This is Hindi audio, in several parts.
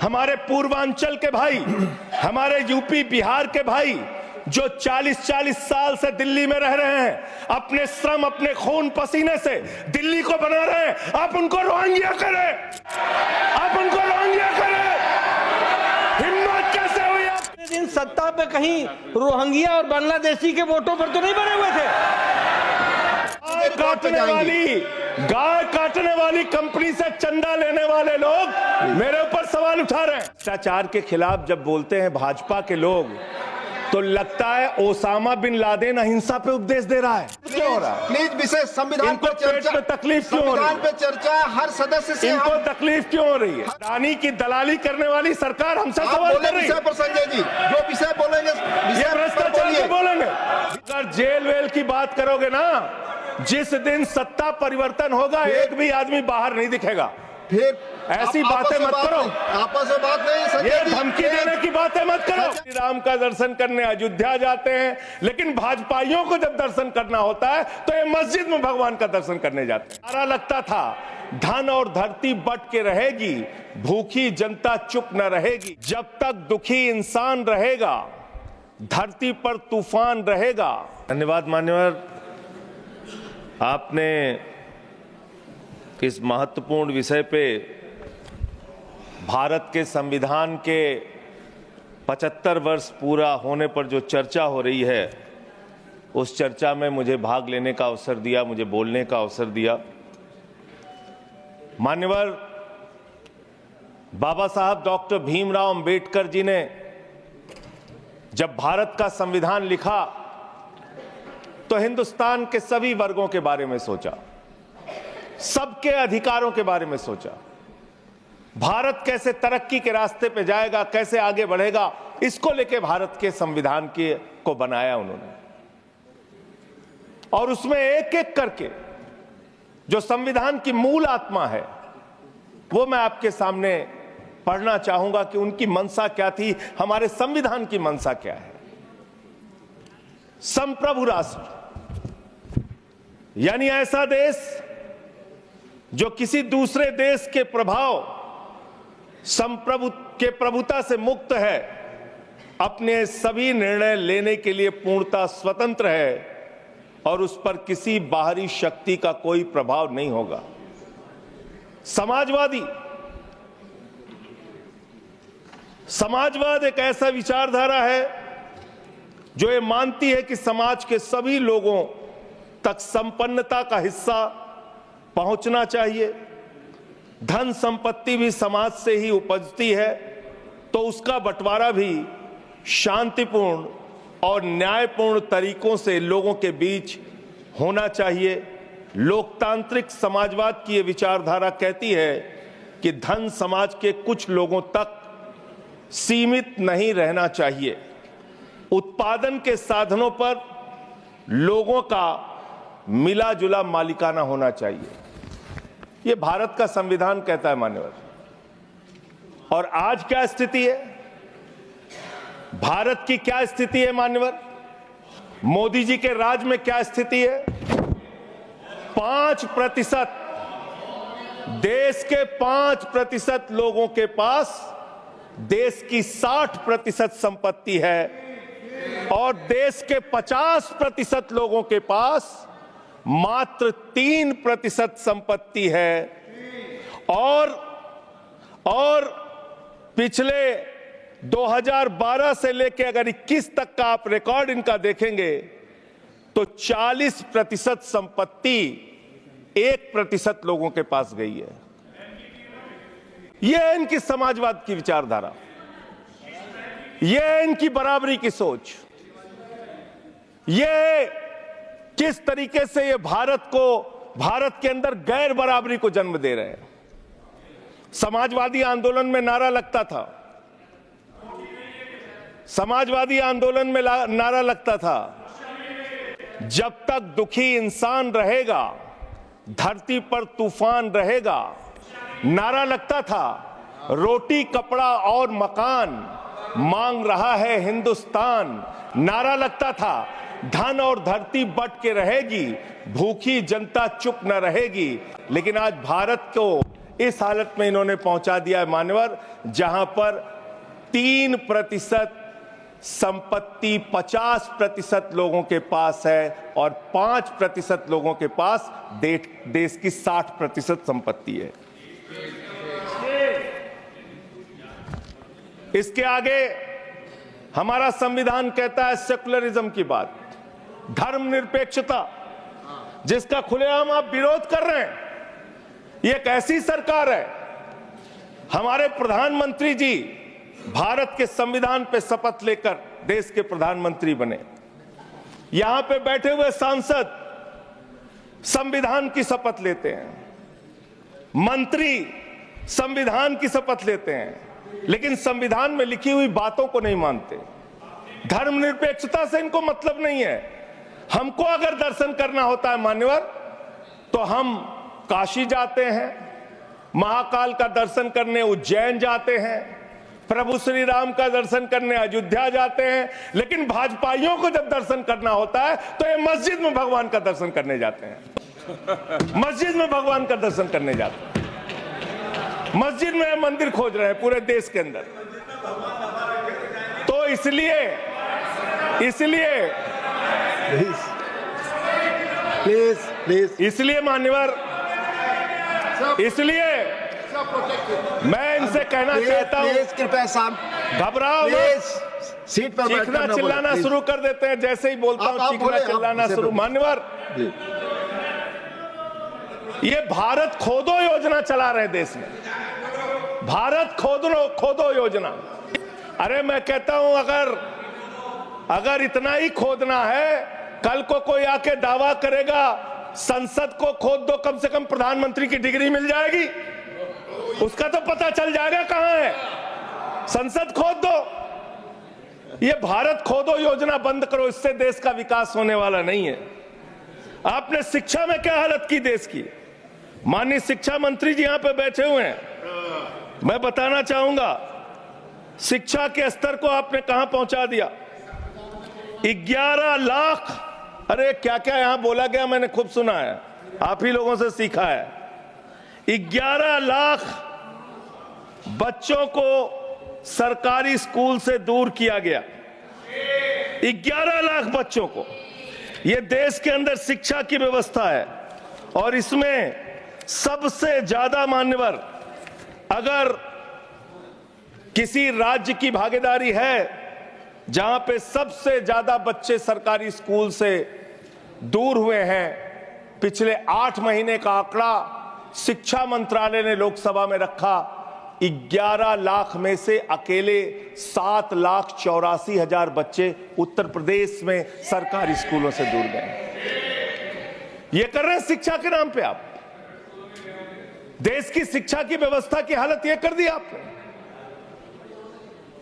हमारे पूर्वांचल के भाई, हमारे यूपी बिहार के भाई जो 40-40 साल से दिल्ली में रह रहे हैं, अपने श्रम अपने खून पसीने से दिल्ली को बना रहे हैं, आप उनको रोहिंग्या करें, आप उनको रोहिंग्या करें। हिम्मत कैसे हुई? आपने दिन सत्ता पे कहीं रोहिंग्या और बांग्लादेशी के वोटों पर तो नहीं बने हुए थे। गाय काटने वाली कंपनी से चंदा लेने वाले लोग मेरे ऊपर सवाल उठा रहे हैं। भ्रष्टाचार के खिलाफ जब बोलते हैं भाजपा के लोग, तो लगता है ओसामा बिन लादेन अहिंसा पे उपदेश दे रहा है। क्यों हो रहा है? प्लीज विशेष संविधान पर चर्चा, में तकलीफ क्यों हो रही है? संविधान पे चर्चा हर सदस्य से इनको तकलीफ क्यों हो रही है? रानी की दलाली करने वाली सरकार हमसे सवाल कर रही है। पर संजय जी जो विषय बोलेंगे भ्रष्टाचार पे बोलेंगे। अगर जेल वेल की बात करोगे ना, जिस दिन सत्ता परिवर्तन होगा एक भी आदमी बाहर नहीं दिखेगा। फिर ऐसी बातें मत करो, आपस में बात नहीं, ये धमकी देने की बातें मत करो। श्री राम का दर्शन करने अयोध्या जाते हैं, लेकिन भाजपाइयों को जब दर्शन करना होता है तो ये मस्जिद में भगवान का दर्शन करने जाते हैं। नारा लगता था, धन और धरती बट के रहेगी, भूखी जनता चुप न रहेगी। जब तक दुखी इंसान रहेगा, धरती पर तूफान रहेगा। धन्यवाद मान्यवर, आपने इस महत्वपूर्ण विषय पे भारत के संविधान के 75 वर्ष पूरा होने पर जो चर्चा हो रही है, उस चर्चा में मुझे भाग लेने का अवसर दिया, मुझे बोलने का अवसर दिया। मान्यवर, बाबा साहब डॉक्टर भीमराव अंबेडकर जी ने जब भारत का संविधान लिखा तो हिंदुस्तान के सभी वर्गों के बारे में सोचा, सबके अधिकारों के बारे में सोचा, भारत कैसे तरक्की के रास्ते पे जाएगा, कैसे आगे बढ़ेगा, इसको लेके भारत के संविधान को बनाया उन्होंने। और उसमें एक एक करके जो संविधान की मूल आत्मा है, वो मैं आपके सामने पढ़ना चाहूंगा कि उनकी मंशा क्या थी, हमारे संविधान की मंशा क्या है। संप्रभु राष्ट्र यानी ऐसा देश जो किसी दूसरे देश के प्रभाव प्रभुता से मुक्त है, अपने सभी निर्णय लेने के लिए पूर्णतः स्वतंत्र है और उस पर किसी बाहरी शक्ति का कोई प्रभाव नहीं होगा। समाजवाद एक ऐसा विचारधारा है जो ये मानती है कि समाज के सभी लोगों तक संपन्नता का हिस्सा पहुंचना चाहिए। धन संपत्ति भी समाज से ही उपजती है, तो उसका बंटवारा भी शांतिपूर्ण और न्यायपूर्ण तरीकों से लोगों के बीच होना चाहिए। लोकतांत्रिक समाजवाद की ये विचारधारा कहती है कि धन समाज के कुछ लोगों तक सीमित नहीं रहना चाहिए। उत्पादन के साधनों पर लोगों का मिला जुला मालिकाना होना चाहिए। ये भारत का संविधान कहता है मान्यवर। और आज क्या स्थिति है, भारत की क्या स्थिति है मान्यवर, मोदी जी के राज में क्या स्थिति है? 5%, देश के 5% लोगों के पास देश की 60% संपत्ति है और देश के 50% लोगों के पास मात्र 3% संपत्ति है। और पिछले 2012 से लेकर अगर 21 तक का आप रिकॉर्ड इनका देखेंगे तो 40% संपत्ति 1% लोगों के पास गई है। यह है इनकी समाजवाद की विचारधारा, यह है इनकी बराबरी की सोच, यह किस तरीके से ये भारत के अंदर गैर बराबरी को जन्म दे रहे हैं। समाजवादी आंदोलन में नारा लगता था, समाजवादी आंदोलन में नारा लगता था, जब तक दुखी इंसान रहेगा, धरती पर तूफान रहेगा। नारा लगता था, रोटी कपड़ा और मकान मांग रहा है हिंदुस्तान। नारा लगता था, धन और धरती बट के रहेगी, भूखी जनता चुप न रहेगी। लेकिन आज भारत को इस हालत में इन्होंने पहुंचा दिया है मान्यवर, जहां पर 3% संपत्ति 50% लोगों के पास है और 5% लोगों के पास देश की 60% संपत्ति है। इसके आगे हमारा संविधान कहता है सेकुलरिज्म की बात, धर्मनिरपेक्षता, जिसका खुलेआम आप विरोध कर रहे हैं। ये एक ऐसी सरकार है, हमारे प्रधानमंत्री जी भारत के संविधान पे शपथ लेकर देश के प्रधानमंत्री बने। यहां पे बैठे हुए सांसद संविधान की शपथ लेते हैं, मंत्री संविधान की शपथ लेते हैं, लेकिन संविधान में लिखी हुई बातों को नहीं मानते। धर्मनिरपेक्षता से इनको मतलब नहीं है। हमको अगर दर्शन करना होता है मान्यवर, तो हम काशी जाते हैं, महाकाल का दर्शन करने उज्जैन जाते हैं, प्रभु श्री राम का दर्शन करने अयोध्या जाते हैं, लेकिन भाजपाइयों को जब दर्शन करना होता है तो ये मस्जिद में भगवान का दर्शन करने जाते हैं। मस्जिद में भगवान का दर्शन करने जाते हैं, मस्जिद में मंदिर खोज रहे हैं पूरे देश के अंदर। तो इसलिए इसलिए मान्यवर, इसलिए मैं इनसे कहना चाहता हूं, कृपया शांत, घबराओ मत। सीट पर चीखना चिल्लाना शुरू कर देते हैं, जैसे ही बोलता हूं चीखना चिल्लाना शुरू। मान्यवर, ये भारत खोदो योजना चला रहे देश में, भारत खोदो योजना। अरे मैं कहता हूं अगर इतना ही खोदना है, कल को कोई आके दावा करेगा संसद को खोद दो, कम से कम प्रधानमंत्री की डिग्री मिल जाएगी, उसका तो पता चल जाएगा कहां है। संसद खोद दो। ये भारत खोदो योजना बंद करो, इससे देश का विकास होने वाला नहीं है। आपने शिक्षा में क्या हालत की देश की, माननीय शिक्षा मंत्री जी यहां पे बैठे हुए हैं, मैं बताना चाहूंगा शिक्षा के स्तर को आपने कहां पहुंचा दिया। 11 लाख, अरे क्या क्या यहां बोला गया, मैंने खूब सुना है, आप ही लोगों से सीखा है। 11 लाख बच्चों को सरकारी स्कूल से दूर किया गया, 11 लाख बच्चों को। यह देश के अंदर शिक्षा की व्यवस्था है, और इसमें सबसे ज्यादा मान्यवर, अगर किसी राज्य की भागीदारी है जहां पे सबसे ज्यादा बच्चे सरकारी स्कूल से दूर हुए हैं, पिछले 8 महीने का आंकड़ा शिक्षा मंत्रालय ने लोकसभा में रखा, 11 लाख में से अकेले 7,84,000 बच्चे उत्तर प्रदेश में सरकारी स्कूलों से दूर गए। ये कर रहे हैं शिक्षा के नाम पे आप। देश की शिक्षा की व्यवस्था की हालत यह कर दी आपने।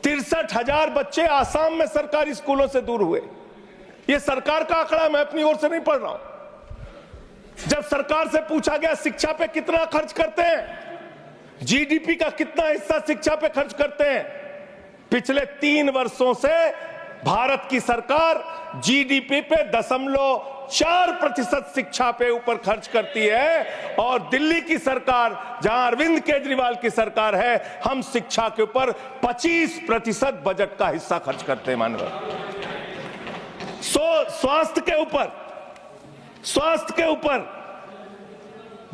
63,000 बच्चे आसाम में सरकारी स्कूलों से दूर हुए। यह सरकार का आंकड़ा, मैं अपनी ओर से नहीं पढ़ रहा हूं। जब सरकार से पूछा गया शिक्षा पे कितना खर्च करते हैं, जीडीपी का कितना हिस्सा शिक्षा पे खर्च करते हैं, पिछले 3 वर्षों से भारत की सरकार जीडीपी पे 0.4% शिक्षा पे ऊपर खर्च करती है, और दिल्ली की सरकार जहां अरविंद केजरीवाल की सरकार है, हम शिक्षा के ऊपर 25% बजट का हिस्सा खर्च करते हैं मानव। स्वास्थ्य के ऊपर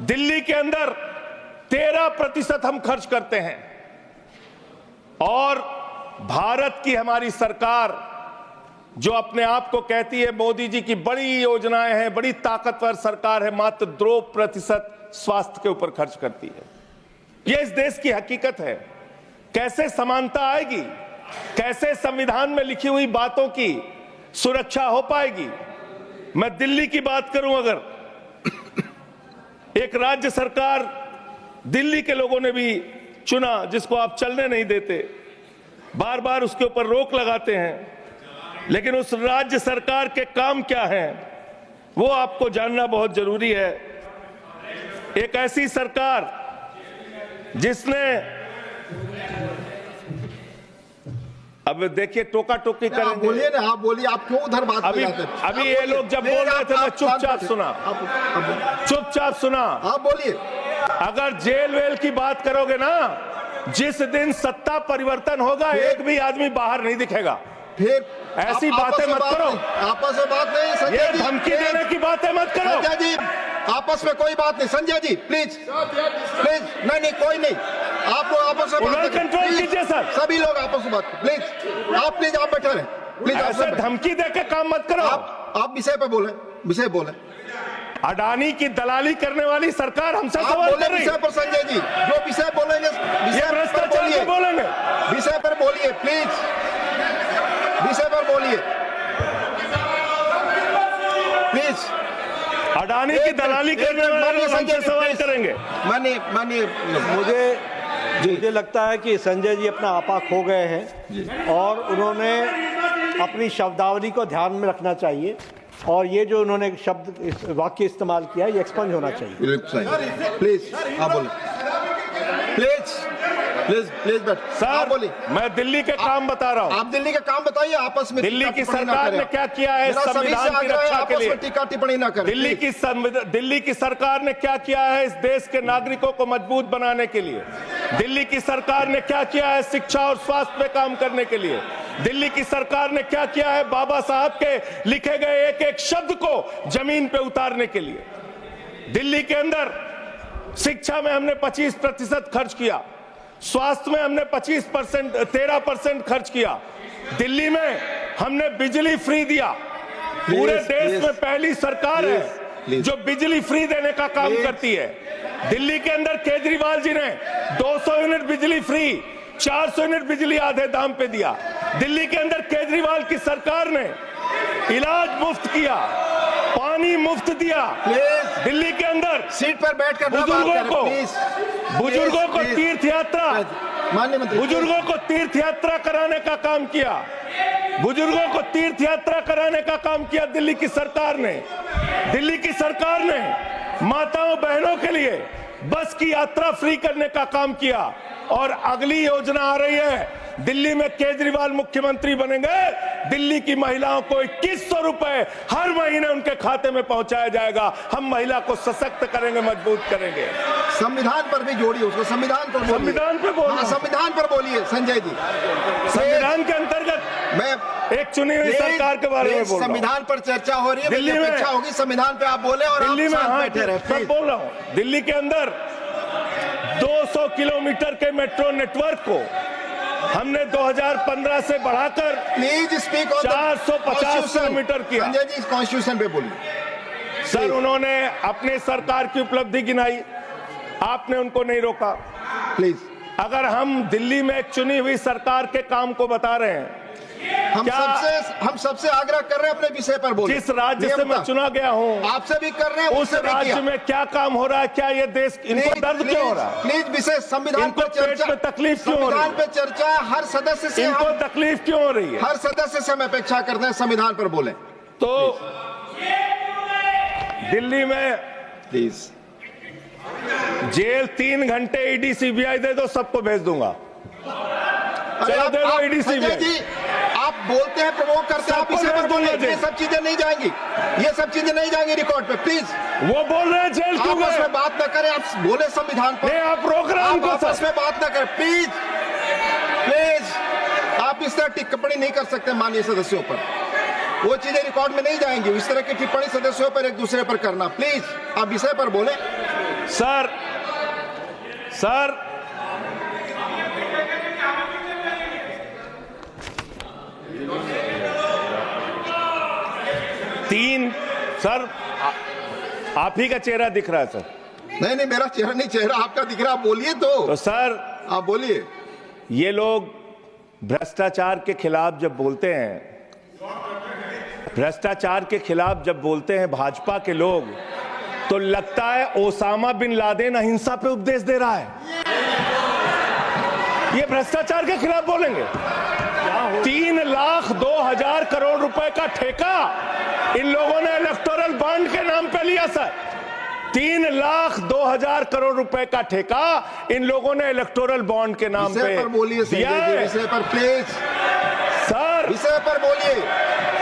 दिल्ली के अंदर 13% हम खर्च करते हैं, और भारत की हमारी सरकार जो अपने आप को कहती है मोदी जी की बड़ी योजनाएं हैं, बड़ी ताकतवर सरकार है, मात्र 2% स्वास्थ्य के ऊपर खर्च करती है। यह इस देश की हकीकत है। कैसे समानता आएगी, कैसे संविधान में लिखी हुई बातों की सुरक्षा हो पाएगी। मैं दिल्ली की बात करूं, अगर एक राज्य सरकार दिल्ली के लोगों ने भी चुना, जिसको आप चलने नहीं देते, बार बार उसके ऊपर रोक लगाते हैं, लेकिन उस राज्य सरकार के काम क्या हैं वो आपको जानना बहुत जरूरी है। एक ऐसी सरकार जिसने, अब देखिए टोका टोकी करेंगे। बोलिए ना, आप बोलिए, आप क्यों उधर बात अभी ये लोग जब बोल रहे थे मैं चुपचाप सुना, आप बोलिए। अगर जेल वेल की बात करोगे ना, जिस दिन सत्ता परिवर्तन होगा एक भी आदमी बाहर नहीं दिखेगा। फिर ऐसी बातें मत करो, आपस में बात नहीं संजय ये जी, धमकी देने की बातें मत करो। संजय जी आपस में कोई बात नहीं, संजय जी प्लीज प्लीज, नहीं कोई नहीं, आप लोग आपस में बात कंट्रोल कीजिए सर, सभी लोग आपस में बात प्लीज, आप बैठे रहे प्लीज। ऐसे धमकी देकर काम मत करो। आप विषय पे बोले, विषय बोले। अडानी की दलाली करने वाली सरकार हमसे सवाल कर रही है। विषय पर संजय जी जो विषय बोलेंगे, ये भ्रष्टाचार पे बोलेंगे, विषय पर बोलिए प्लीज, विषय पर बोलिए प्लीज। अडानी की दलाली करने वाले लोग हमसे सवाल करेंगे। मानिए मुझे लगता है कि संजय जी अपना आपा खो गए हैं और उन्होंने अपनी शब्दावली को ध्यान में रखना चाहिए और ये जो उन्होंने शब्द वाक्य इस्तेमाल किया ये एक्सपंज होना चाहिए। प्लीज आप बोलिए, प्लीज प्लीज प्लीज बैठ सर बोलिए। मैं दिल्ली के काम बता रहा हूँ। आप दिल्ली का काम बताइए, आपस में दिल्ली की सरकार ने क्या किया है संविधान की रक्षा के लिए? टीका टिप्पणी ना करें। दिल्ली की सरकार ने क्या किया है इस देश के नागरिकों को मजबूत बनाने के लिए? दिल्ली की सरकार ने क्या किया है शिक्षा और स्वास्थ्य पे काम करने के लिए? दिल्ली की सरकार ने क्या किया है बाबा साहब के लिखे गए एक एक शब्द को जमीन पे उतारने के लिए? दिल्ली के अंदर शिक्षा में हमने 25% खर्च किया, स्वास्थ्य में हमने 13% खर्च किया, दिल्ली में हमने बिजली फ्री दिया। पूरे देश में पहली सरकार है जो बिजली फ्री देने का काम करती है। दिल्ली के अंदर केजरीवाल जी ने 200 यूनिट बिजली फ्री, 400 यूनिट बिजली आधे दाम पे दिया। दिल्ली के अंदर केजरीवाल की सरकार ने इलाज मुफ्त किया, पानी मुफ्त दिया। दिल्ली के अंदर सीट पर बैठकर बुजुर्गों को तीर्थ यात्रा, माननीय मंत्री, बुजुर्गों को तीर्थ यात्रा कराने का काम किया, बुजुर्गों को तीर्थ यात्रा कराने का काम किया दिल्ली की सरकार ने। दिल्ली की सरकार ने माताओं बहनों के लिए बस की यात्रा फ्री करने का काम किया और अगली योजना आ रही है। दिल्ली में केजरीवाल मुख्यमंत्री बनेंगे, दिल्ली की महिलाओं को 2100 रुपए हर महीने उनके खाते में पहुंचाया जाएगा। हम महिला को सशक्त करेंगे, मजबूत करेंगे। संविधान पर भी जोड़िए उसको, संविधान पर बोलिए। संविधान पे बोलिए, संविधान पर बोलिए संजय जी। संविधान के अंतर्गत मैं एक चुनी हुई सरकार के बारे में बोल रहा हूं। संविधान पर चर्चा हो रही है, दिल्ली में चर्चा होगी, संविधान पे आप बोले और दिल्ली में आप बैठे रहे। मैं बोल रहा हूं, दिल्ली के अंदर 200 किलोमीटर के मेट्रो नेटवर्क को हमने 2015 से बढ़ाकर प्लीज स्पीक ऑन 450 किलोमीटर किया। संजय जी कॉन्स्टिट्यूशन पे बोलिए। सर उन्होंने अपनी सरकार की उपलब्धि गिनाई, आपने उनको नहीं रोका। प्लीज, अगर हम दिल्ली में एक चुनी हुई सरकार के काम को बता रहे हैं, हम सबसे आग्रह कर रहे हैं अपने विषय पर बोलिए। जिस राज्य से मैं चुना गया हूं आपसे भी कर रहे हैं, उस राज्य में क्या काम हो रहा है, क्या ये देश इनको दर्द क्यों हो रहा है? प्लीज विषय संविधान पर चर्चा, पेट में तकलीफ क्यों हो रही है? संविधान पे चर्चा हर सदस्य से, इनको तकलीफ क्यों हो रही है? हर सदस्य से हम अपेक्षा करते हैं संविधान पर बोले। तो दिल्ली में प्लीज जेल 3 घंटे ईडी सीबीआई दे दो, सबको भेज दूंगा। चलो दे दो ईडी सीबीआई। आप बोलते हैं, प्रवोक करते हैं, आप इसे पर बोलिए। ये सब चीजें नहीं जाएंगी, ये सब चीजें नहीं जाएंगी रिकॉर्ड पे। प्लीज, वो बोल रहे हैं जेल क्यों आपस में बात न करें, आप बोले संविधान पर। नहीं, आप रोक रहे हैं उनको। आपस में बात न करें प्लीज, प्लीज। आप इस तरह टिप्पणी नहीं कर सकते माननीय सदस्यों पर, वो चीजें रिकॉर्ड में नहीं जाएंगी। इस तरह की टिप्पणी सदस्यों पर एक दूसरे पर करना, प्लीज आप विषय पर बोले। सर 3 सर आप ही का चेहरा दिख रहा है सर। नहीं मेरा चेहरा नहीं, चेहरा आपका दिख रहा, आप बोलिए तो सर आप बोलिए। ये लोग भ्रष्टाचार के खिलाफ जब बोलते हैं, भ्रष्टाचार के खिलाफ जब बोलते हैं भाजपा के लोग, तो लगता है ओसामा बिन लादेन अहिंसा पे उपदेश दे रहा है। ये भ्रष्टाचार के खिलाफ बोलेंगे। 3,02,000 करोड़ रुपए का ठेका इन लोगों ने इलेक्टोरल बॉन्ड के नाम पे लिया सर। 3,02,000 करोड़ रुपए का ठेका इन लोगों ने इलेक्टोरल बॉन्ड के नाम पे बोलिए दिया है। विषय पर प्लीज सर, विषय पर बोलिए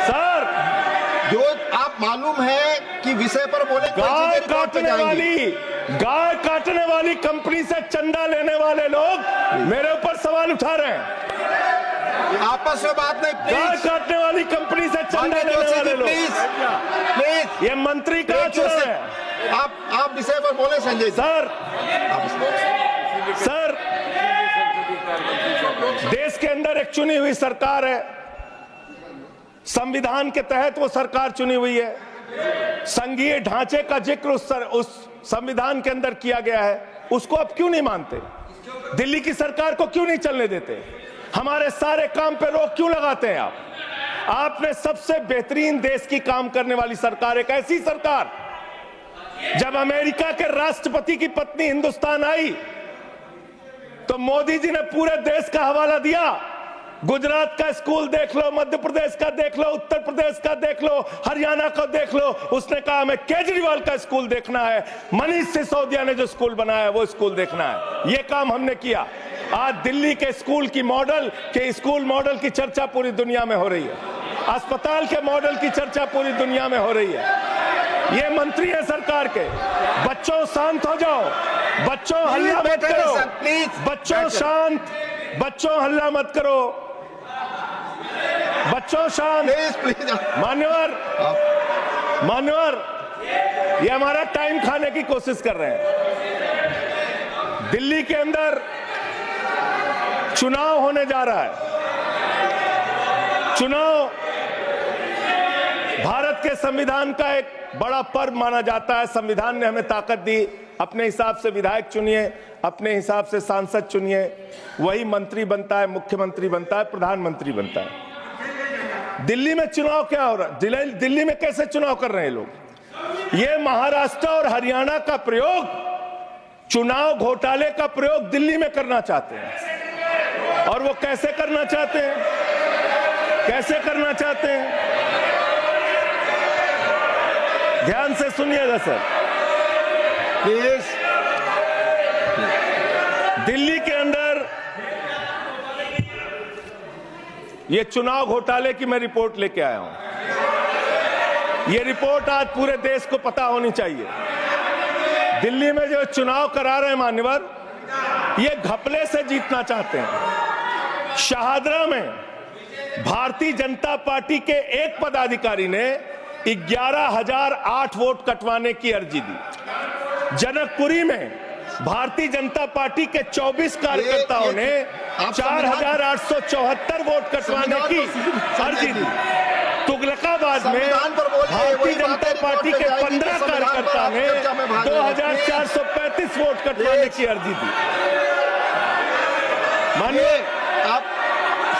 सर जो आप मालूम है कि विषय पर बोले गाय काटने वाली कंपनी से चंदा लेने वाले लोग मेरे ऊपर सवाल उठा रहे हैं। आपस में बात नहीं, गाय काटने वाली कंपनी से चंदा लेने वाले लोग, प्लीज ये मंत्री कहाँ चुने हैं? आप विषय पर बोले संजय जी। सर, देश के अंदर एक चुनी हुई सरकार है, संविधान के तहत वो सरकार चुनी हुई है, संघीय ढांचे का जिक्र उस संविधान के अंदर किया गया है, उसको आप क्यों नहीं मानते? दिल्ली की सरकार को क्यों नहीं चलने देते? हमारे सारे काम पे रोक क्यों लगाते हैं आप? आपने सबसे बेहतरीन देश की काम करने वाली सरकार, एक ऐसी सरकार, जब अमेरिका के राष्ट्रपति की पत्नी हिंदुस्तान आई तो मोदी जी ने पूरे देश का हवाला दिया। गुजरात का स्कूल देख लो, मध्य प्रदेश का देख लो, उत्तर प्रदेश का देख लो, हरियाणा का देख लो। उसने कहा हमें केजरीवाल का स्कूल देखना है, मनीष सिसोदिया ने जो स्कूल बनाया है वो स्कूल देखना है। ये काम हमने किया। आज दिल्ली के स्कूल मॉडल की चर्चा पूरी दुनिया में हो रही है, अस्पताल के मॉडल की चर्चा पूरी दुनिया में हो रही है। ये मंत्री है सरकार के। बच्चों शांत हो जाओ, बच्चों हल्ला मत करो, बच्चों शांत, बच्चों हल्ला मत करो, बच्चों शांत। मान्यवर, ये हमारा टाइम खाने की कोशिश कर रहे हैं। दिल्ली के अंदर चुनाव होने जा रहा है। चुनाव भारत के संविधान का एक बड़ा पर्व माना जाता है। संविधान ने हमें ताकत दी, अपने हिसाब से विधायक चुनिए, अपने हिसाब से सांसद चुनिए, वही मंत्री बनता है, मुख्यमंत्री बनता है, प्रधानमंत्री बनता है। दिल्ली में चुनाव क्या हो रहा है? दिल्ली में कैसे चुनाव कर रहे हैं लोग? ये महाराष्ट्र और हरियाणा का प्रयोग, चुनाव घोटाले का प्रयोग दिल्ली में करना चाहते हैं। और वो कैसे करना चाहते हैं? कैसे करना चाहते हैं? ध्यान से सुनिएगा सर, प्लीज। दिल्ली के अंदर ये चुनाव घोटाले की मैं रिपोर्ट लेके आया हूं। ये रिपोर्ट आज पूरे देश को पता होनी चाहिए। दिल्ली में जो चुनाव करा रहे हैं मान्यवर, ये घपले से जीतना चाहते हैं। शाहदरा में भारतीय जनता पार्टी के एक पदाधिकारी ने 11,008 वोट कटवाने की अर्जी दी। जनकपुरी में भारतीय जनता पार्टी के 24 कार्यकर्ताओं ने 4,874 वोट कटवाने की अर्जी दी। तुगलकाबाद में भारतीय जनता पार्टी के 15 कार्यकर्ता ने 2,435 वोट कटवाने की अर्जी दी। मानिए, आप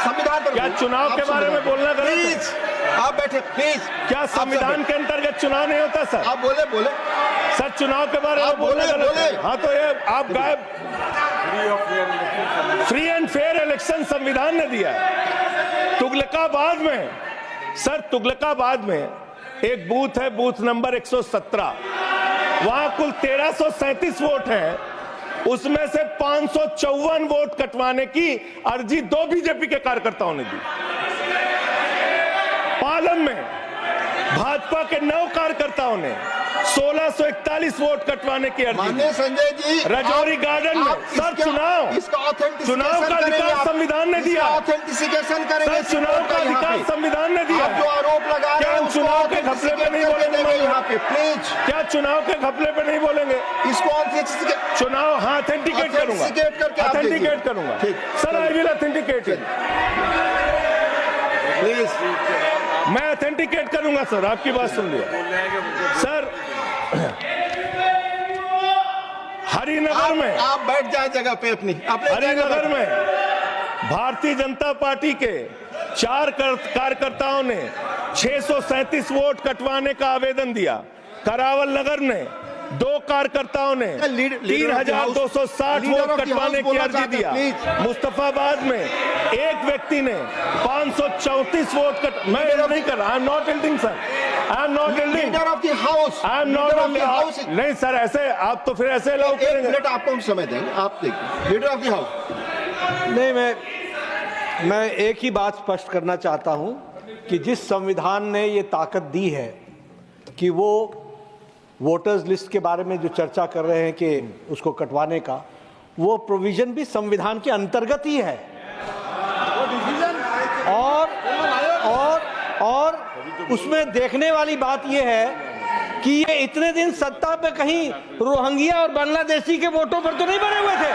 संविधान पर क्या चुनाव के बारे में बोलना गलत है? आप बैठे प्लीज। क्या संविधान के अंतर्गत चुनाव नहीं होता सर? आप बोले सर, चुनाव के बारे में बोलना गलत है। हाँ, तो ये आप गायब। फ्री एंड फेयर इलेक्शन संविधान ने दिया है। तुगलकाबाद में सर, तुगलकाबाद में एक बूथ है, बूथ नंबर 117, वहां कुल 1337 वोट हैं, उसमें से 554 वोट कटवाने की अर्जी 2 बीजेपी के कार्यकर्ताओं ने दी। पालम में भाजपा के 9 कार्यकर्ताओं ने 1641 वोट कटवाने की अर्जी दी। संजय जी, रजौरी गार्डन में सर, चुनाव का अधिकार संविधान ने दिया। ऑथेंटिसिकेशन करेंगे। सर, चुनाव का अधिकार संविधान ने दिया। जो आरोप लगा क्या हम चुनाव के घपले पे नहीं बोलेंगे यहाँ पे? प्लीज, क्या चुनाव के घपले पे नहीं बोलेंगे? इसको चुनाव, हाँ, ऑथेंटिकेट करूंगा, ऑथेंटिकेट करूंगा sir, I will authenticate it. Please, मैं ऑथेंटिकेट करूंगा सर, आपकी बात सुन लिया सर। हरिनगर में आप बैठ जाए जगह पे अपनी। हरिनगर में भारतीय जनता पार्टी के 4 कार्यकर्ताओं ने 637 वोट कटवाने का आवेदन दिया। करावल नगर ने 2 कार्यकर्ताओं ने 3,260 वोट कटवाने की अर्जी दिया। मुस्तफाबाद में एक व्यक्ति ने 534 वोट मैं नहीं कर रहा, I am not एल्डिंग sir, I am not एल्डिंग, I am not एल्डिंग। नहीं सर, ऐसे आप तो फिर ऐसे अलाउ करेंगे। आपको हम समय देंगे, आप देखिए। Leader of the house. नहीं, मैं एक ही बात स्पष्ट करना चाहता हूं कि जिस संविधान ने ये ताकत दी है कि वो वोटर्स लिस्ट के बारे में जो चर्चा कर रहे हैं कि उसको कटवाने का, वो प्रोविजन भी संविधान के अंतर्गत ही है। और उसमें देखने वाली बात यह है कि ये इतने दिन सत्ता पे कहीं रोहिंग्या और बांग्लादेशी के वोटों पर तो नहीं बने हुए थे।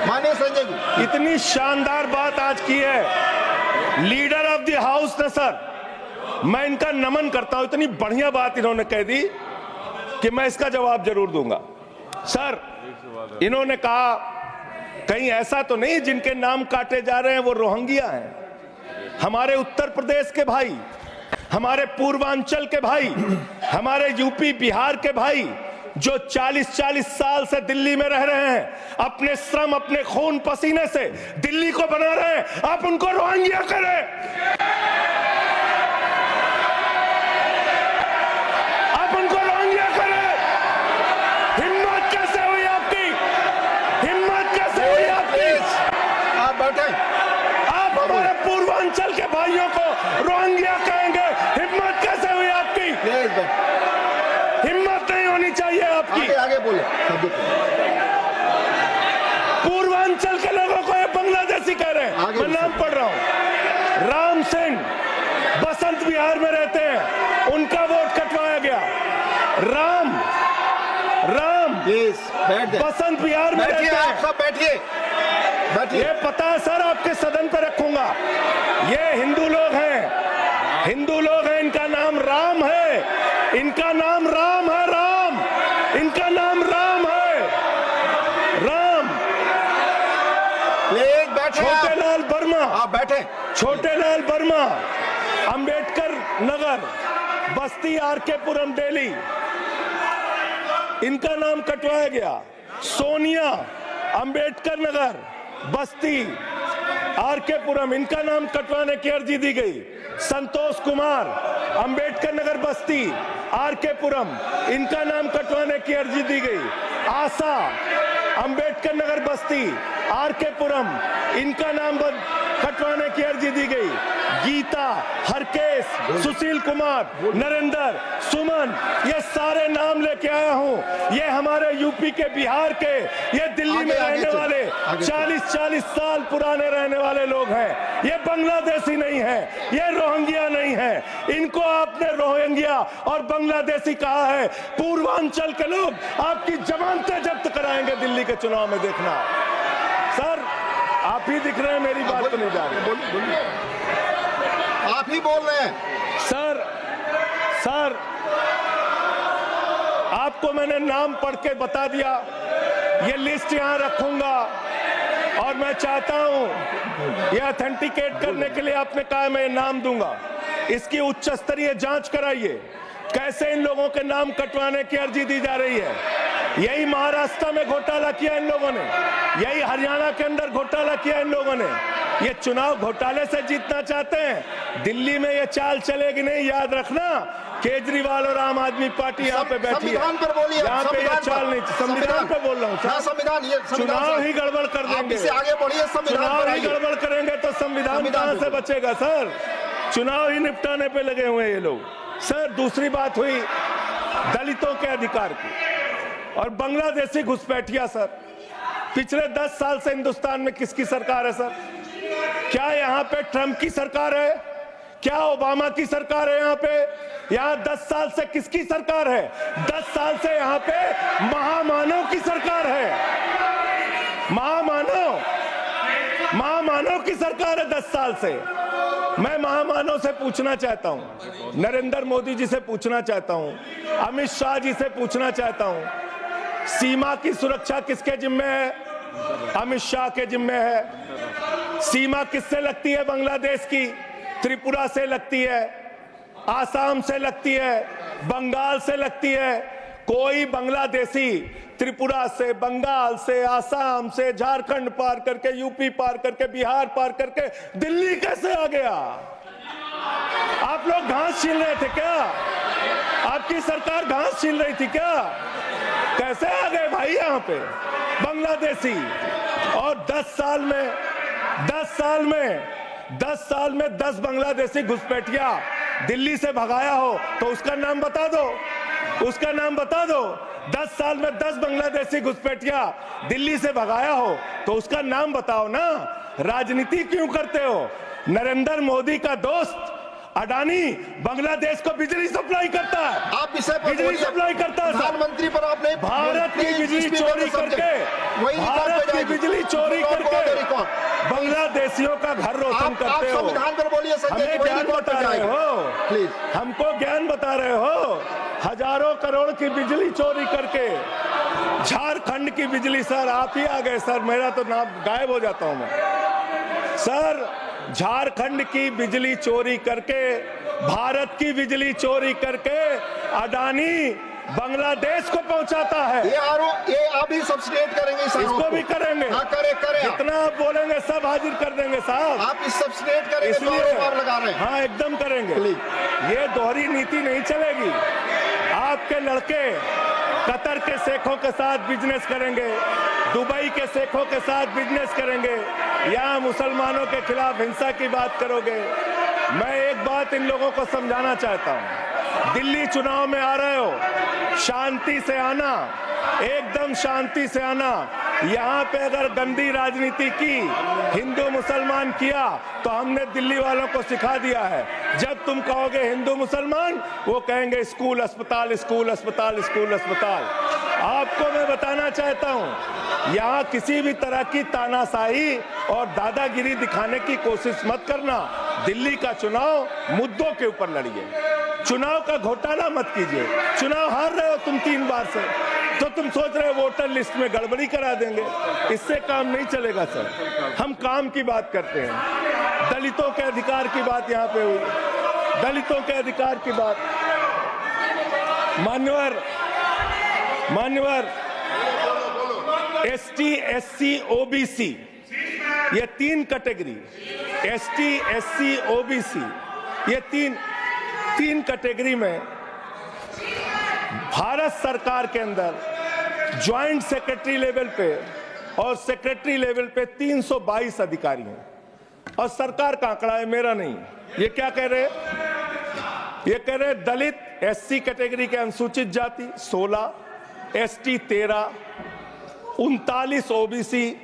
माननीय संजय जी, इतनी शानदार बात आज की है लीडर ऑफ द हाउस ने सर, मैं इनका नमन करता हूं। इतनी बढ़िया बात इन्होंने कह दी कि मैं इसका जवाब जरूर दूंगा। सर, इन्होंने कहा कहीं ऐसा तो नहीं जिनके नाम काटे जा रहे हैं वो रोहिंग्या हैं। हमारे उत्तर प्रदेश के भाई, हमारे पूर्वांचल के भाई, हमारे यूपी बिहार के भाई जो 40-40 साल से दिल्ली में रह रहे हैं, अपने श्रम अपने खून पसीने से दिल्ली को बना रहे हैं, आप उनको रोहिंग्या करें। आप उनको रोहिंग्या करें। हिम्मत कैसे हुई आपकी? हिम्मत कैसे हुई आपकी? आप बैठे। आप हमारे पूर्वांचल के भाइयों को रोहिंग्या कहेंगे? हिम्मत कैसे हुई आपकी? हिम्मत नहीं होनी चाहिए आपकी। आगे बोले। पूर्वांचल के लोगों को ये बांग्लादेशी कह रहे हैं। मैं नाम पढ़ रहा हूं, राम सिंह बसंत विहार में रहते हैं, उनका वोट कटवाया गया। राम बसंत विहार में रहते हैं। आप सब बैठिए। ये पता है सर, आपके सदन पर रखूंगा। ये हिंदू लोग हैं, हिंदू लोग हैं, इनका नाम राम है, इनका नाम राम है। राम, इनका नाम राम है। राम। प्लीज बैठे। छोटेलाल वर्मा। आप बैठे। छोटेलाल वर्मा, अंबेडकर नगर, बस्ती, आरकेपुरम, दिल्ली, इनका नाम कटवाया गया। सोनिया, अंबेडकर नगर, बस्ती, आरकेपुरम, इनका नाम कटवाने की अर्जी दी गई। संतोष कुमार, अंबेडकर नगर, बस्ती, आरकेपुरम, इनका नाम कटवाने की अर्जी दी गई। आशा, अंबेडकर नगर, बस्ती, आरकेपुरम, इनका नाम कटवाने की अर्जी दी गई। गीता, हरकेश, सुशील कुमार, नरेंद्र, सुमन, ये सारे नाम लेके आया हूं। ये हमारे यूपी के, बिहार के, ये दिल्ली में रहने वाले 40-40 साल पुराने रहने वाले लोग हैं। ये बांग्लादेशी नहीं है, ये रोहिंग्या नहीं है। इनको आपने रोहिंग्या और बांग्लादेशी कहा है। पूर्वांचल के लोग आपकी जमानतें जब्त कराएंगे दिल्ली के चुनाव में, देखना। सर, आप ही दिख रहे हैं, मेरी बात तो नहीं जा रही। आप ही बोल रहे हैं। सर, आपको मैंने नाम पढ़ के बता दिया। ये लिस्ट यहां रखूंगा और मैं चाहता हूं ये ऑथेंटिकेट करने के लिए आपने कहा मैं नाम दूंगा। इसकी उच्च स्तरीय जांच कराइए, कैसे इन लोगों के नाम कटवाने की अर्जी दी जा रही है। यही महाराष्ट्र में घोटाला किया इन लोगों ने, यही हरियाणा के अंदर घोटाला किया इन लोगों ने। ये चुनाव घोटाले से जीतना चाहते हैं। दिल्ली में ये चाल चलेगी नहीं, याद रखना। केजरीवाल और आम आदमी पार्टी यहाँ पे बैठी है। संविधान पर बोलिए। यहाँ पे ये चाल नहीं, संविधान पे बोल रहा हूँ। संविधान, चुनाव ही गड़बड़ कर देंगे, आगे बढ़िए। चुनाव ही गड़बड़ करेंगे तो संविधान कहाँ से बचेगा सर? चुनाव ही निपटाने पे लगे हुए हैं ये लोग। सर, दूसरी बात हुई दलितों के अधिकार की और बांग्लादेशी घुसपैठिया। सर, पिछले 10 साल से हिंदुस्तान में किसकी सरकार है सर? क्या यहाँ पे ट्रंप की सरकार है? क्या ओबामा की सरकार है? यहाँ पे, यहाँ 10 साल से किसकी सरकार है? 10 साल से यहाँ पे महामानव की सरकार है। महामानव की सरकार है 10 साल से। मैं महामानव से पूछना चाहता हूं, नरेंद्र मोदी जी से पूछना चाहता हूं, अमित शाह जी से पूछना चाहता हूं, सीमा की सुरक्षा किसके जिम्मे है? अमित शाह के जिम्मे है। सीमा किससे लगती है? बांग्लादेश की, त्रिपुरा से लगती है, आसाम से लगती है, बंगाल से लगती है। कोई बांग्लादेशी त्रिपुरा से, बंगाल से, आसाम से, झारखंड पार करके, यूपी पार करके, बिहार पार करके दिल्ली कैसे आ गया? आप लोग घास छील रहे थे क्या? आपकी सरकार घास छील रही थी क्या? कैसे आ गए भाई यहाँ पे बांग्लादेशी? और 10 साल में 10 साल में 10 बांग्लादेशी घुसपैठिया दिल्ली से भगाया हो तो उसका नाम बता दो, उसका नाम बता दो। 10 साल में 10 बांग्लादेशी घुसपैठिया दिल्ली से भगाया हो तो उसका नाम बताओ ना। राजनीति क्यों करते हो? नरेंद्र मोदी का दोस्त अडानी बांग्लादेश को बिजली सप्लाई करता है, आप विषय पर बिजली सप्लाई करता है। प्रधानमंत्री पर आपने भारत की बिजली चोरी करके, भारत की बिजली चोरी करके बांग्लादेशियों का घर रोशन करते हो। संविधान पर बोलिए संजय जी, हमें ज्ञान बता रहे हो, प्लीज हमको ज्ञान बता रहे हो। हजारों करोड़ की बिजली चोरी करके झारखंड की बिजली, सर आप ही आ गए सर, मेरा तो नाम गायब हो जाता हूं मैं सर। झारखंड की बिजली चोरी करके, भारत की बिजली चोरी करके अडानी बांग्लादेश को पहुंचाता है। ये आप ही सब्सिडेट करेंगे इस आरोप इसको भी को? करेंगे। हाँ, करें जितना आप बोलेंगे सब हाजिर कर देंगे साहब। आप इस सब्सिडेट करेंगे, इसलिए तो आरोप आप लगा रहे हैं। हाँ एकदम करेंगे। ये दोहरी नीति नहीं चलेगी। आपके लड़के कतर के शेखों के साथ बिजनेस करेंगे, दुबई के शेखों के साथ बिजनेस करेंगे, यहाँ मुसलमानों के खिलाफ हिंसा की बात करोगे। मैं एक बात इन लोगों को समझाना चाहता हूँ, दिल्ली चुनाव में आ रहे हो, शांति से आना, एकदम शांति से आना। यहाँ पे अगर गंदी राजनीति की, हिंदू मुसलमान किया तो हमने दिल्ली वालों को सिखा दिया है। जब तुम कहोगे हिंदू मुसलमान, वो कहेंगे स्कूल अस्पताल, स्कूल अस्पताल, स्कूल अस्पताल। आपको मैं बताना चाहता हूँ, यहाँ किसी भी तरह की तानाशाही और दादागिरी दिखाने की कोशिश मत करना। दिल्ली का चुनाव मुद्दों के ऊपर लड़िए, चुनाव का घोटाला मत कीजिए। चुनाव हार रहे हो तुम 3 बार से, तो तुम सोच रहे हो वोटर लिस्ट में गड़बड़ी करा देंगे। इससे काम नहीं चलेगा सर। हम काम की बात करते हैं, दलितों के अधिकार की बात यहाँ पे हुई, दलितों के अधिकार की बात। मान्यवर एसटी, एससी, ओबीसी, ये 3 कैटेगरी, एसटी, एससी, ओबीसी, ये तीन कैटेगरी में भारत सरकार के अंदर ज्वाइंट सेक्रेटरी लेवल पे और सेक्रेटरी लेवल पे 322 अधिकारी हैं। और सरकार का आंकड़ा है, मेरा नहीं। ये क्या कह रहे हैं? ये कह रहे हैं दलित, एससी कैटेगरी के अनुसूचित जाति 16, एसटी 13, 39 ओबीसी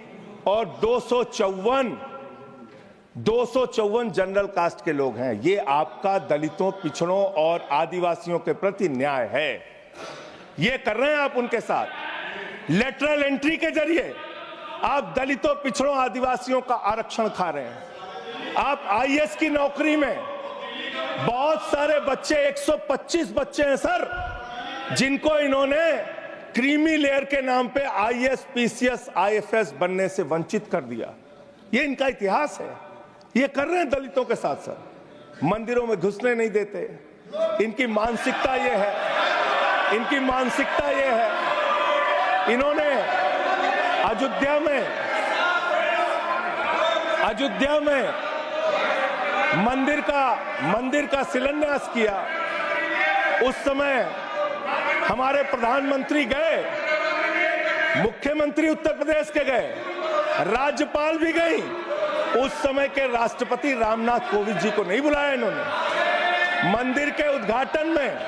और 254 जनरल कास्ट के लोग हैं। ये आपका दलितों, पिछड़ों और आदिवासियों के प्रति न्याय है। ये कर रहे हैं आप उनके साथ। लेटरल एंट्री के जरिए आप दलितों, पिछड़ों, आदिवासियों का आरक्षण खा रहे हैं। आप आईएएस की नौकरी में बहुत सारे बच्चे, 125 बच्चे हैं सर, जिनको इन्होंने क्रीमी लेयर के नाम पे आईएएस, पीसीएस, आईएफएस बनने से वंचित कर दिया। ये इनका इतिहास है। ये कर रहे हैं दलितों के साथ सर। मंदिरों में घुसने नहीं देते। इनकी मानसिकता ये है, इनकी मानसिकता ये है। इन्होंने अयोध्या में मंदिर का शिलान्यास किया। उस समय हमारे प्रधानमंत्री गए, मुख्यमंत्री उत्तर प्रदेश के गए, राज्यपाल भी गई। उस समय के राष्ट्रपति रामनाथ कोविंद जी को नहीं बुलाया इन्होंने। मंदिर के उद्घाटन में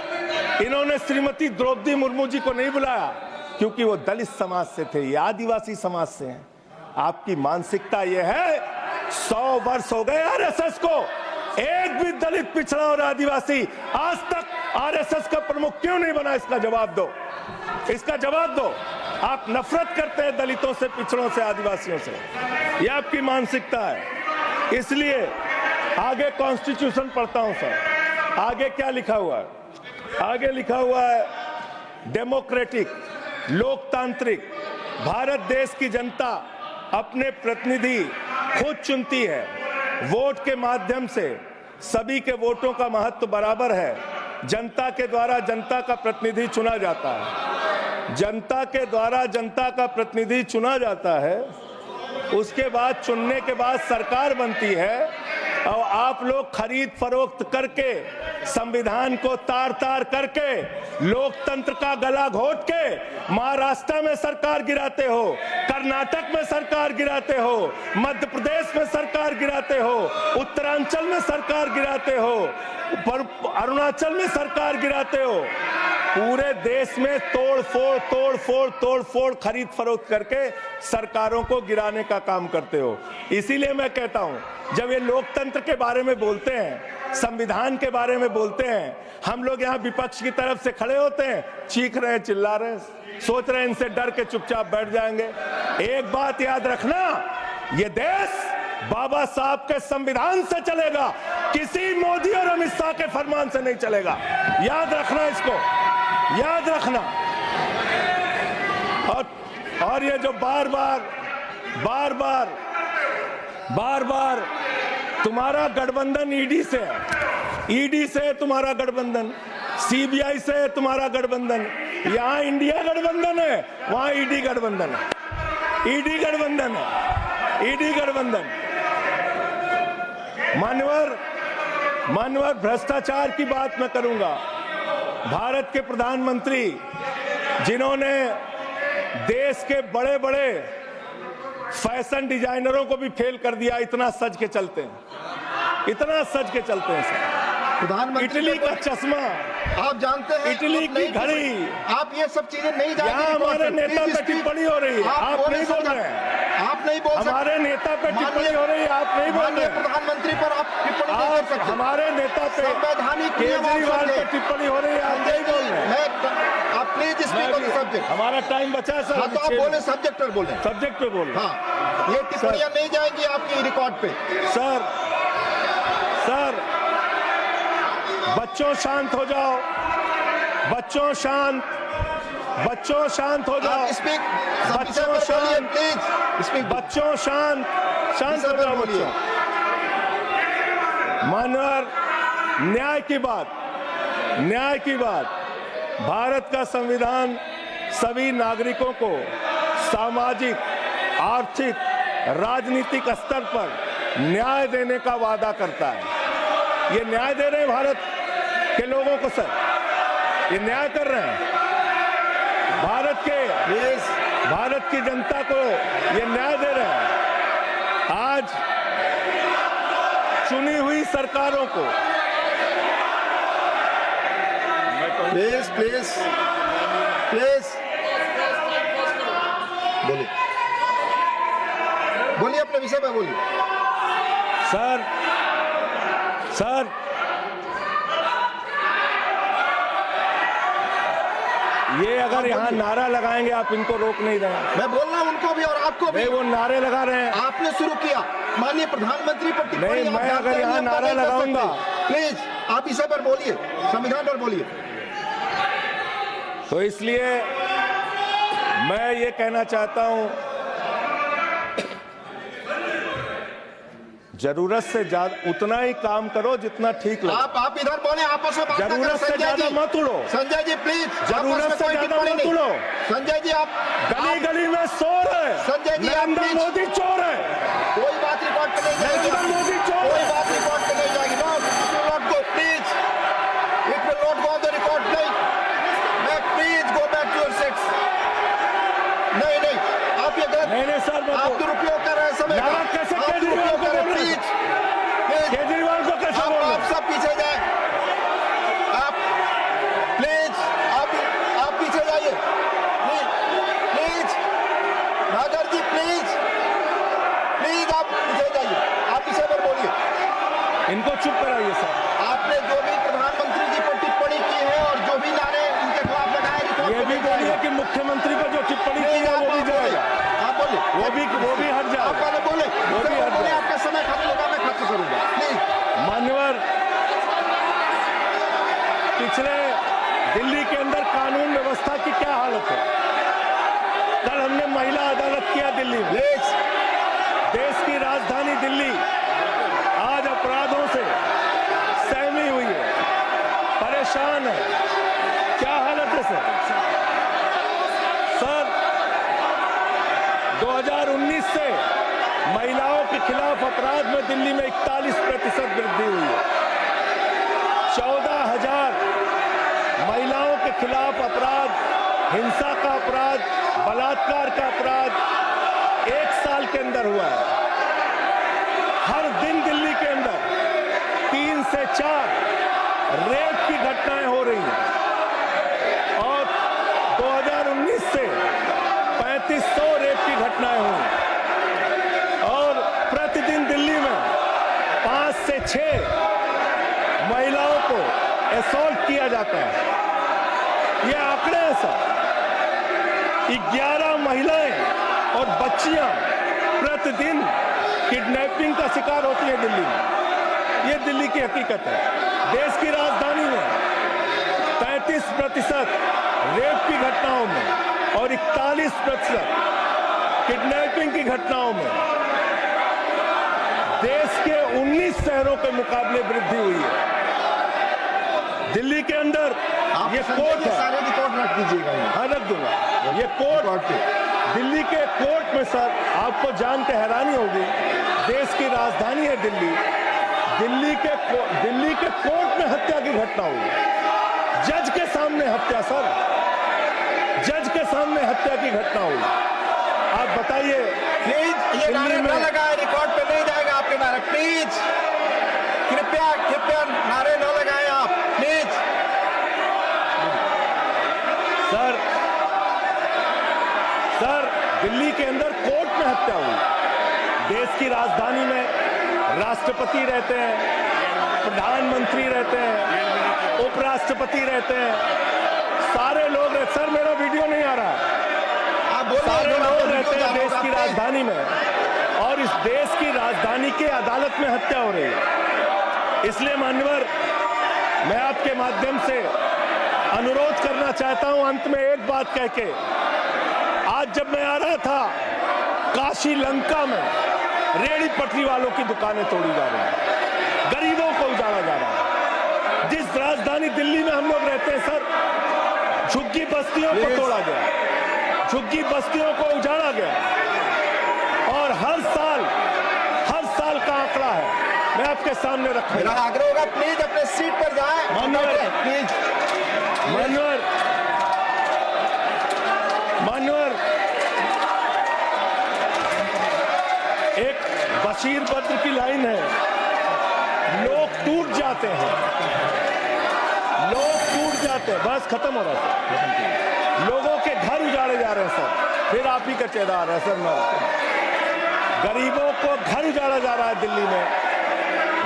इन्होंने श्रीमती द्रौपदी मुर्मू जी को नहीं बुलाया, क्योंकि वो दलित समाज से थे, ये आदिवासी समाज से हैं। आपकी मानसिकता ये है। 100 वर्ष हो गए आरएसएस को, एक भी दलित, पिछड़ा और आदिवासी आज तक आरएसएस का प्रमुख क्यों नहीं बना? इसका जवाब दो, इसका जवाब दो। आप नफरत करते हैं दलितों से, पिछड़ों से, आदिवासियों से। यह आपकी मानसिकता है। इसलिए आगे कॉन्स्टिट्यूशन पढ़ता हूं सर। आगे क्या लिखा हुआ है? आगे लिखा हुआ है डेमोक्रेटिक, लोकतांत्रिक भारत देश की जनता अपने प्रतिनिधि खुद चुनती है। वोट के माध्यम से सभी के वोटों का महत्व बराबर है। जनता के द्वारा जनता का प्रतिनिधि चुना जाता है। जनता के द्वारा जनता का प्रतिनिधि चुना जाता है। उसके बाद चुनने के बाद सरकार बनती है। और आप लोग खरीद फरोख्त करके, संविधान को तार तार करके, लोकतंत्र का गला घोट के महाराष्ट्र में सरकार गिराते हो, कर्नाटक में सरकार गिराते हो, मध्य प्रदेश में सरकार गिराते हो, उत्तरांचल में सरकार गिराते हो, अरुणाचल में सरकार गिराते हो। पूरे देश में तोड़ फोड़ खरीद फरोख्त करके सरकारों को गिराने का काम करते हो। इसीलिए मैं कहता हूं, जब ये लोकतंत्र के बारे में बोलते हैं, संविधान के बारे में बोलते हैं, हम लोग यहाँ विपक्ष की तरफ से खड़े होते हैं, चीख रहे हैं, चिल्ला रहे हैं, सोच रहे हैं इनसे डर के चुपचाप बैठ जाएंगे। एक बात याद रखना, ये देश बाबा साहब के संविधान से चलेगा, किसी मोदी और अमित शाह के फरमान से नहीं चलेगा। याद रखना, इसको याद रखना। और ये जो बार बार तुम्हारा गठबंधन ईडी से है, ईडी से तुम्हारा गठबंधन, सीबीआई से तुम्हारा गठबंधन, यहां इंडिया गठबंधन है, वहां ईडी गठबंधन है, ईडी गठबंधन है, ईडी गठबंधन। मान्यवर भ्रष्टाचार की बात मैं करूंगा। भारत के प्रधानमंत्री, जिन्होंने देश के बड़े बड़े फैशन डिजाइनरों को भी फेल कर दिया, इतना सज के चलते हैं, इतना सज के चलते हैं सर। प्रधानमंत्री इटली का चश्मा, आप जानते हैं, इटली की घड़ी, आप ये सब चीजें नहीं जानते। यहाँ हमारे नेता पे टिप्पणी हो रही है, आप नहीं बोल रहे हैं, आप नहीं बोल सकते। हमारे नेता पे टिप्पणी हो रही है, आप नहीं बोल रहे हैं। प्रधानमंत्री पर आप टिप्पणी नहीं कर सकते। हमारे नेता पे संवैधानिक केजरीवाल पे टिप्पणी हो रही है, आप नहीं बोल रहे हैं। आप please speak on the subject. हमारा टाइम बचा है सर। हाँ, तो आप बोले, सब्जेक्ट पर बोले, सब्जेक्ट पे बोले। हाँ, ये टिप्पणियां नहीं जाएंगी आपकी रिकॉर्ड पे। सर बच्चों शांत हो जाओ, बच्चों शांत हो जाओ, स्पीक, बच्चों शांत, प्लीज स्पीक, बच्चों शांत हो जाओ बच्चों। मानवर, न्याय की बात, भारत का संविधान सभी नागरिकों को सामाजिक, आर्थिक, राजनीतिक स्तर पर न्याय देने का वादा करता है। ये न्याय दे रहे हैं भारत के लोगों को सर, ये न्याय कर रहे हैं भारत की जनता को, ये न्याय दे रहे हैं। आज चुनी हुई सरकारों को, प्लीज बोलिए, अपने विषय पे बोलिए। सर ये अगर यहाँ नारा लगाएंगे, आप इनको रोक नहीं रहे हैं। मैं बोल रहा हूँ उनको भी और आपको भी। वो नारे लगा रहे हैं, आपने शुरू किया। माननीय प्रधानमंत्री पर टिप्पणी नहीं, मैं अगर यहाँ नारा लगाऊंगा, प्लीज आप इसे पर बोलिए, संविधान पर बोलिए। तो इसलिए मैं ये कहना चाहता हूं, जरूरत से ज्यादा उतना ही काम करो जितना ठीक लगे। आप इधर बोले, आपस में बात ना करें। जरूरत से ज्यादा मत उड़ो संजय जी, प्लीज। जरूरत से ज्यादा मत उड़ो। संजय जी, आप गली में शोर है। संजय जी, नरेंद्र मोदी चोर है। कोई बात रिकॉर्ड पे नहीं जाएगी। नरेंद्र मोदी चोर है। कोई बात रिकॉर्ड पे नहीं जाएगी। No, it will not go, please. It will not go on the record. नहीं, please go back to your seats. नहीं, आप ये गलत, नहीं सर, आप दुरुपयोग कर रहे हैं समय का। कैसे केजरीवाल को बोल रहे हैं? केजरीवाल को कैसे बोल रहे हैं? आप सब पीछे जाए, आप प्लीज, आप पीछे जाइए, प्लीज नागर जी, प्लीज आप पीछे जाइए। आप इसे पर बोलिए, इनको चुप कराइए सर। आपने जो भी प्रधानमंत्री जी पर टिप्पणी की है और जो भी नारे उनके खिलाफ लगाए, ये भी बोलिए कि मुख्यमंत्री पर जो टिप्पणी की है वो भी जाएगा। आप बोलिए, वो भी हट जाएगा। आप पहले बोले, वो भी हट जाएगा। आपका समय खत्म होगा, मैं खत्म करूंगा, प्लीज। मान्यवर, पिछले दिल्ली के अंदर कानून व्यवस्था की क्या हालत है? कल हमने महिला अदालत किया दिल्ली में। देश की राजधानी दिल्ली आज अपराधों से सहमी हुई है, परेशान है। क्या हालत है सर? 2019 से महिला महिलाओं के खिलाफ अपराध में दिल्ली में 41% वृद्धि हुई है। 14,000 महिलाओं के खिलाफ अपराध, हिंसा का अपराध, बलात्कार का अपराध 1 साल के अंदर हुआ है। हर दिन दिल्ली के अंदर 3 से 4 रेप की घटनाएं हो रही हैं और 2019 से 3500 रेप की घटनाएं हुई और प्रतिदिन दिल्ली में 5 से 6 महिलाओं को असॉल्ट किया जाता है। ये आंकड़े हैं सर। 11 महिलाएं और बच्चियां प्रतिदिन किडनैपिंग का शिकार होती है दिल्ली में। ये दिल्ली की हकीकत है। देश की राजधानी में 33% रेप की घटनाओं में और 41% किडनैपिंग की घटनाओं में देश के 19 शहरों के मुकाबले वृद्धि हुई है। दिल्ली के अंदर ये कोर्ट है, सारे रिकॉर्ड रख दीजिएगा। हाँ रख दूंगा। ये कोर्ट दिल्ली के कोर्ट में सर आपको जान के हैरानी होगी, देश की राजधानी है दिल्ली, दिल्ली के कोर्ट में हत्या की घटना हुई। जज के सामने हत्या सर, जज के सामने हत्या की घटना हुई। आप बताइए प्लीज ये नारे न लगाए, रिकॉर्ड पे नहीं जाएगा आपके नारे। प्लीज कृपया नारे न लगाए आप प्लीज। सर दिल्ली के अंदर कोर्ट में हत्या हुई। देश की राजधानी में राष्ट्रपति रहते हैं, प्रधानमंत्री रहते हैं, उपराष्ट्रपति रहते हैं, सारे लोग रहते। सर मेरा वीडियो नहीं आ रहा है। सारे लोग रहते हैं देश की राजधानी में और इस देश की राजधानी के अदालत में हत्या हो रही है। इसलिए मान्यवर मैं आपके माध्यम से अनुरोध करना चाहता हूं अंत में एक बात कह के, आज जब मैं आ रहा था काशी लंका में रेहड़ी पटरी वालों की दुकानें तोड़ी जा रही हैं, गरीबों को उजाड़ा जा रहा है। जिस राजधानी दिल्ली में हम लोग रहते हैं सर, झुग्गी बस्तियों को तोड़ा गया, झुग्गी बस्तियों को उजाड़ा गया और हर साल का आंकड़ा है, मैं आपके सामने रखूंगा। मेरा आग्रह होगा प्लीज अपने सीट पर जाएं। मानवर एक बशीर बद्र की लाइन है, लोग टूट जाते हैं, लोग टूट जाते हैं। बस खत्म हो रहा है। लोगों के घर उजाड़े जा रहे हैं सर, फिर आप ही का चेहरा आ रहा है सर। गरीबों को घर उजाड़ा जा रहा है दिल्ली में।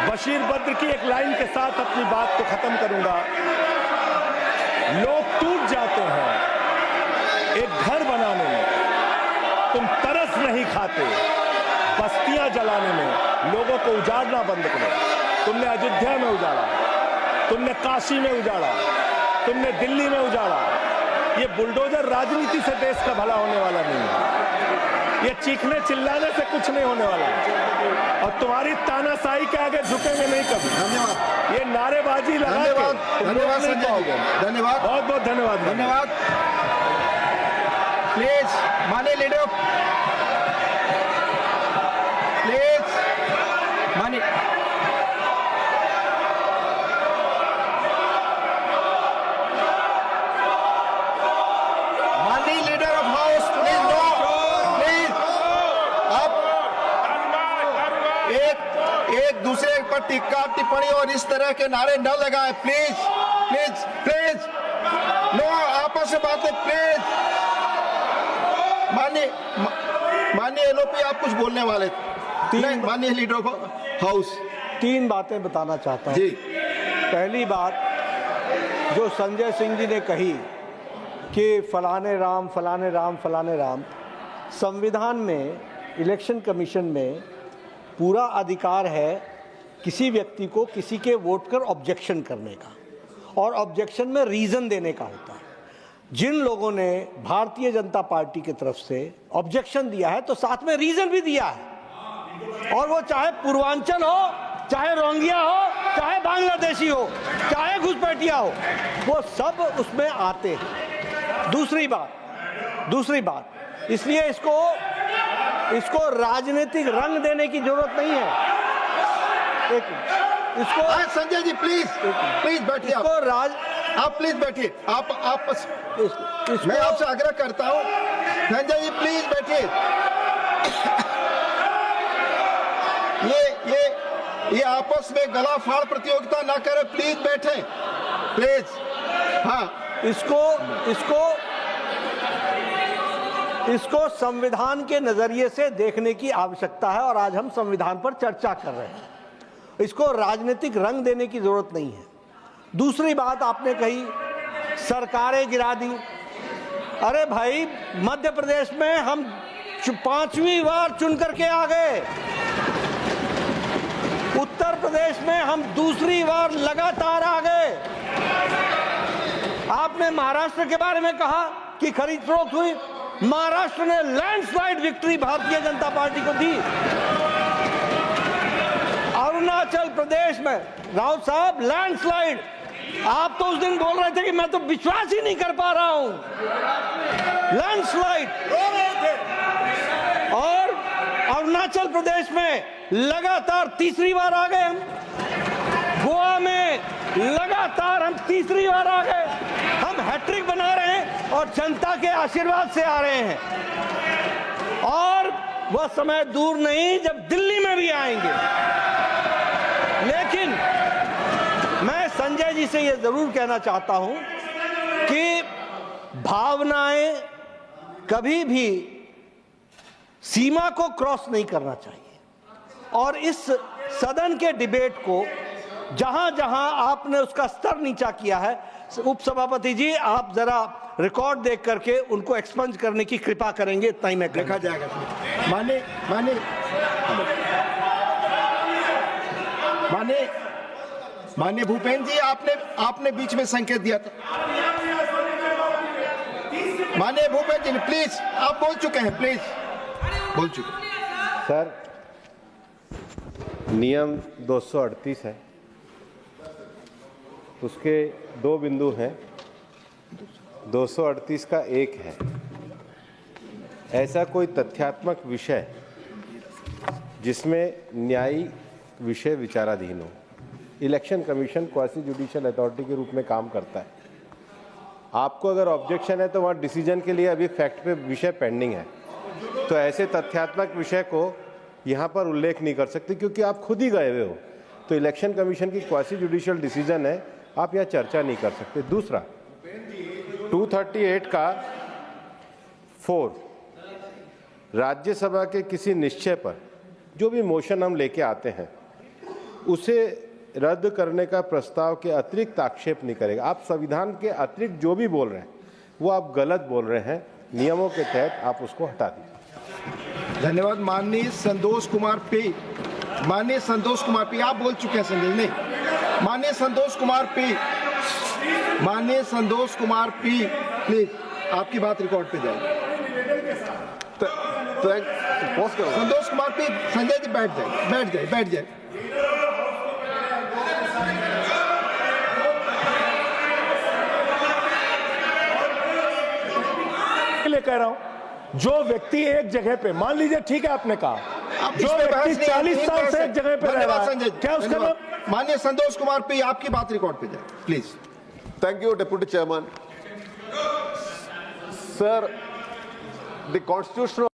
बशीर बद्र की एक लाइन के साथ अपनी बात को खत्म करूंगा। लोग टूट जाते हैं एक घर बनाने में, तुम तरस नहीं खाते बस्तियां जलाने में। लोगों को उजाड़ना बंद करो। तुमने अयोध्या में उजाड़ा, तुमने काशी में उजाड़ा, तुमने दिल्ली में उजाड़ा। ये बुलडोजर राजनीति से देश का भला होने वाला नहीं है। ये चीखने चिल्लाने से कुछ नहीं होने वाला है और तुम्हारी तानाशाही के आगे झुकेंगे नहीं कभी। धन्यवाद। ये नारेबाजी लगा के धन्यवाद संजय जी, धन्यवाद, बहुत बहुत धन्यवाद। धन्यवाद। प्लीज माननीय लीडर, प्लीज माननीय leader of house, please no, please आप एक दूसरे पर टिक्का टिप्पणी और इस तरह के नारे न लगाएं। प्लीज प्लीज प्लीज नो, आपस में बातें प्लीज। माननीय एलओपी आप कुछ बोलने वाले थे। माननीय लीडर ऑफ हाउस, 3 बातें बताना चाहता हूं। जी, पहली बात जो संजय सिंह जी ने कही कि फलाने राम फलाने राम फलाने राम, संविधान में इलेक्शन कमीशन में पूरा अधिकार है किसी व्यक्ति को किसी के वोट पर ऑब्जेक्शन करने का, और ऑब्जेक्शन में रीज़न देने का होता है। जिन लोगों ने भारतीय जनता पार्टी की तरफ से ऑब्जेक्शन दिया है तो साथ में रीज़न भी दिया है, और वो चाहे पूर्वांचल हो, चाहे रोंगिया हो, चाहे बांग्लादेशी हो, चाहे घुसपैठिया हो, वो सब उसमें आते हैं। दूसरी बात, इसलिए इसको इसको राजनीतिक रंग देने की जरूरत नहीं है। इसको संजय जी प्लीज बैठिए। आप प्लीज बैठिए। मैं आपसे आग्रह करता हूं, संजय जी प्लीज बैठिए। ये आपस में गला फाड़ प्रतियोगिता ना करें, प्लीज बैठे प्लीज। हाँ, इसको संविधान के नजरिए से देखने की आवश्यकता है और आज हम संविधान पर चर्चा कर रहे हैं। इसको राजनीतिक रंग देने की जरूरत नहीं है। दूसरी बात आपने कही सरकारें गिरा दी। अरे भाई, मध्य प्रदेश में हम 5वीं बार चुन करके आ गए। उत्तर प्रदेश में हम दूसरी बार लगातार आ गए। आपने महाराष्ट्र के बारे में कहा कि खरीद फरोख्त हुई। महाराष्ट्र ने landslide victory Bharatiya Janata party को दी। अरुणाचल प्रदेश में राउत साहब लैंडस्लाइड, आप तो उस दिन बोल रहे थे कि मैं तो विश्वास ही नहीं कर पा रहा हूं। लैंडस्लाइड। और अरुणाचल प्रदेश में लगातार तीसरी बार आ गए हम। गोवा में लगातार हम तीसरी बार आ गए। हम हैट्रिक बना रहे हैं और जनता के आशीर्वाद से आ रहे हैं। और वह समय दूर नहीं जब दिल्ली में भी आएंगे। लेकिन मैं संजय जी से यह जरूर कहना चाहता हूं कि भावनाएं कभी भी सीमा को क्रॉस नहीं करना चाहिए। और इस सदन के डिबेट को जहां जहां आपने उसका स्तर नीचा किया है, उपसभापति जी आप जरा रिकॉर्ड देख करके उनको एक्सपंज करने की कृपा करेंगे। इतना ही मैं देखा जाएगा। माननीय भूपेंद्र जी, आपने बीच में संकेत दिया था। माननीय भूपेंद्र जी प्लीज, आप बोल चुके हैं, प्लीज बोल चुके। सर, नियम 238 है, उसके 2 बिंदु हैं। 238 का एक है, ऐसा कोई तथ्यात्मक विषय जिसमें न्यायिक विषय विचाराधीन हो। Election commission quasi judicial authority के रूप में काम करता है। आपको अगर ऑब्जेक्शन है तो वहाँ डिसीजन के लिए अभी फैक्ट पे विषय पेंडिंग है, तो ऐसे तथ्यात्मक विषय को यहाँ पर उल्लेख नहीं कर सकते क्योंकि आप खुद ही गए हुए हो। तो इलेक्शन कमीशन की क्वासी जुडिशियल डिसीजन है, आप यहाँ चर्चा नहीं कर सकते। दूसरा, 238 का 4, राज्यसभा के किसी निश्चय पर जो भी मोशन हम लेके आते हैं उसे रद्द करने का प्रस्ताव के अतिरिक्त आक्षेप नहीं करेगा। आप संविधान के अतिरिक्त जो भी बोल रहे हैं वो आप गलत बोल रहे हैं। नियमों के तहत आप उसको हटा दीजिए। धन्यवाद। माननीय संतोष कुमार पी, माननीय संतोष कुमार पी, आप बोल चुके हैं संजय नहीं। माननीय संतोष कुमार पी, माननीय संतोष कुमार पी, प्लीज आपकी बात रिकॉर्ड पे जाएगी। संतोष कुमार पी, संजय जी बैठ जाए। कह रहा हूं, जो व्यक्ति एक जगह पे, मान लीजिए ठीक है आपने कहा, जो व्यक्ति 40 साल से एक जगह पे रह रहा है, क्या उसका नाम? माननीय संतोष कुमार पी, आपकी बात रिकॉर्ड पे जाए please. Thank you, Deputy Chairman. Sir, the constitutional